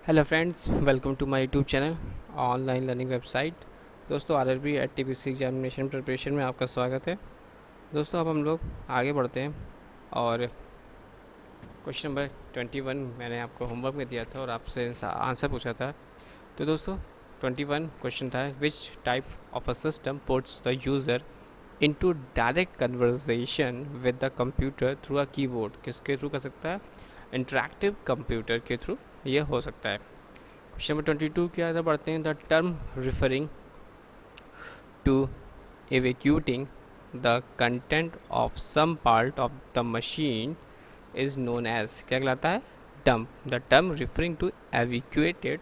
Hello friends, welcome to my YouTube channel online learning website. दोस्तों, RRB NTPC examination preparation में आपका स्वागत है। दोस्तों, अब हम लोग आगे बढ़ते हैं और क्वेश्चन नंबर 21 मैंने आपको होमवर्क में दिया था और आपसे आंसर पूछा था। तो दोस्तों, 21 क्वेश्चन था, which type of a system puts the user into direct conversation with the computer through a keyboard. किसके थ्रू कर सकता है? इंटरैक्टिव कंप्यूटर के थ्रू ये हो सकता है। क्वेश्चन नंबर 22 की आगे बढ़ते हैं। The term referring to evacuating the content of some part of the machine is known as, क्या कहलाता है? Dump. The term referring to evacuated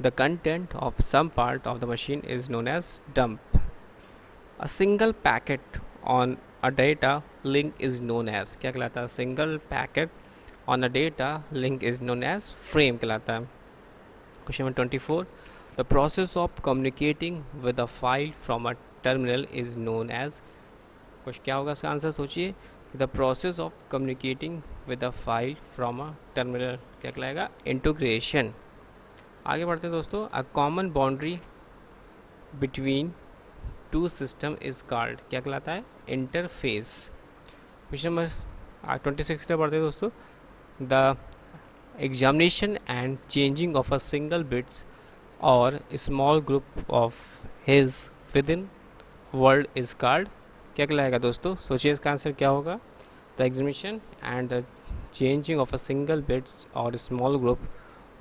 the content of some part of the machine is known as dump. A single packet on a data link is known as, क्या कहलाता है? Single packet on a data link is known as frame कहलाता है। Question number 24, the process of communicating with a file from a terminal is known as, कुछ क्या होगा इसका answer? सोचिए। The process of communicating with a file from a terminal क्या कहलाएगा? Integration. आगे बढ़ते हैं दोस्तों। A common boundary between two system is called, क्या कहलाता है? इंटरफेस। क्वेश्चन नंबर 26 पे बढ़ते हैं दोस्तों। The examination and changing of a single bits or small group of his within world is called, क्या कहलाएगा दोस्तों? सोचिए इसका आंसर क्या होगा? The examination and the changing of a single bits और small group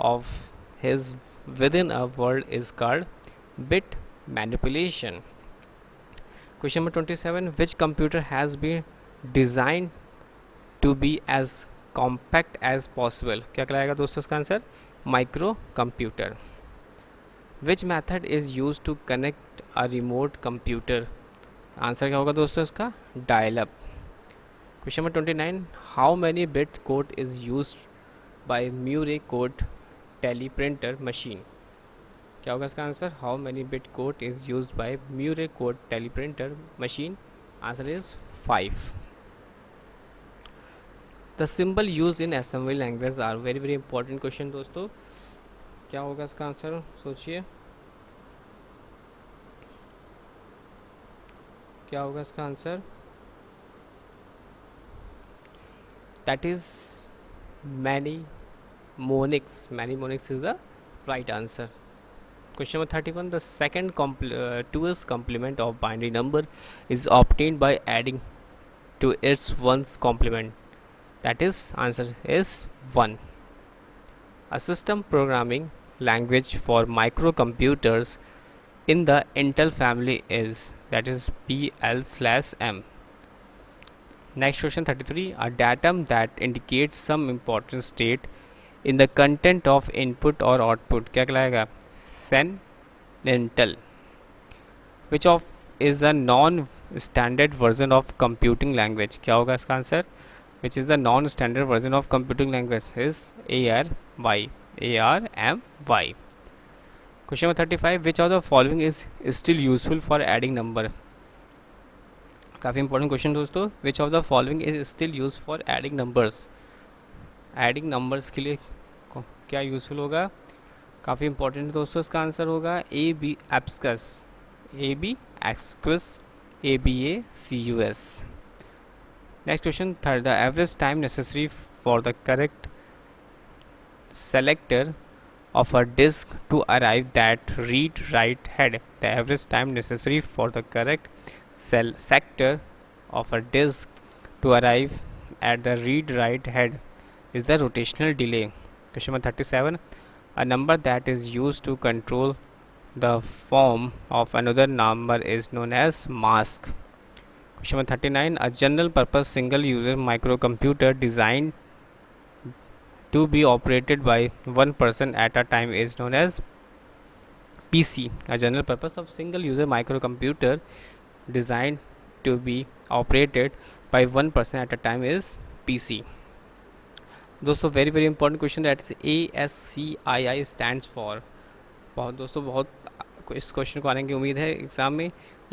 of his within a world is called bit manipulation. Question number 27, which computer has been design to be as compact as possible, क्या कहलाएगा दोस्तों इसका answer? Micro computer. Which method is use to connect a remote computer, answer क्या होगा दोस्तों इसका? Dial up. Question number 29, how many bit code is use by Murray code teleprinter machine, क्या होगा इसका answer? How many bit code is use by Murray code teleprinter machine, answer is 5। The symbol use in assembly language are, very very important question दोस्तों। क्या होगा इसका answer? सोचिए क्या होगा इसका answer? That is mnemonics. Mnemonics is the right answer. Question number 31, the second two's complement of binary number is obtained by adding to it's one's complement, that is answer is 1. A system programming language for microcomputers in the Intel family is, that is PL/M. Next question 33, a datum that indicates some important state in the content of input or output, क्या कहलाएगा? Sentinel. Which of is a non standard version of computing language, क्या होगा इसका answer? which is the non-standard version of computing language is ARY. ARMY. Question number 35, which of the following is still useful for adding number, काफ़ी important question दोस्तों। Which of the following is still use for adding numbers, adding numbers के लिए क्या useful होगा? काफ़ी important दोस्तों, इसका answer होगा A B abacus, A B abacus, ABACUS। Next question, third, the average time necessary for the correct selector of a disk to arrive that read write head, the average time necessary for the correct sector of a disk to arrive at the read write head is the rotational delay. Question number 37, a number that is used to control the form of another number is known as mask. Question number 39, a general purpose single user microcomputer designed to be operated by one person at a time is known as PC. A general purpose of single user microcomputer designed to be operated by one person at a time is PC. दोस्तों, very very important question, that is ASCII stands for. बहुत दोस्तों, बहुत इस question को आने की उम्मीद है एग्जाम में।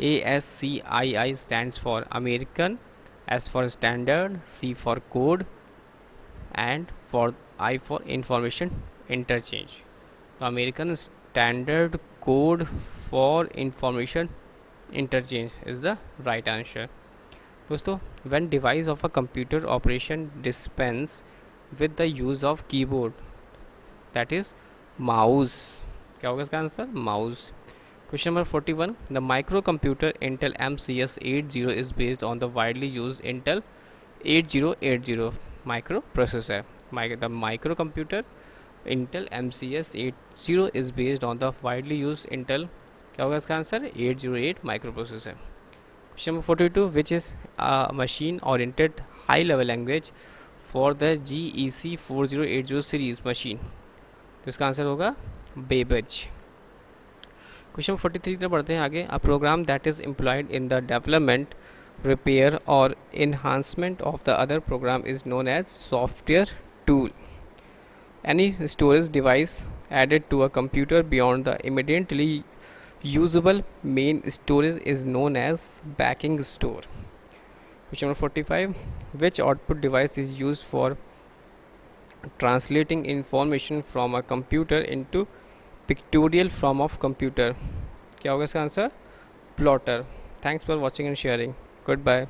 ASCII stands for American, S for Standard, C for Code, and for I for Information Interchange. तो American standard code for information interchange is the right answer. दोस्तों, when device of a computer operation dispense with the use of keyboard that is mouse, क्या होगा इसका answer? Mouse. Question number 41. The microcomputer Intel MCS80 is based on the widely used Intel 8080 microprocessor. The microcomputer Intel MCS80 is based on the widely used Intel, क्या होगा इसका answer? 808 microprocessor. Question number 42. Which is a machine oriented high level language for the GEC 4080 series machine? तो इसका answer होगा Babbage. Question 43 की तरफ बढ़ते हैं आगे। A program that is employed in the development, repair और enhancement of the other program is known as software tool. Any storage device added to a computer beyond the immediately usable main storage is known as backing store. Question number 45. Which output device is use for translating information from a computer into pictorial form of computer? क्या होगा इसका answer? Plotter. Thanks for watching and sharing. Good bye.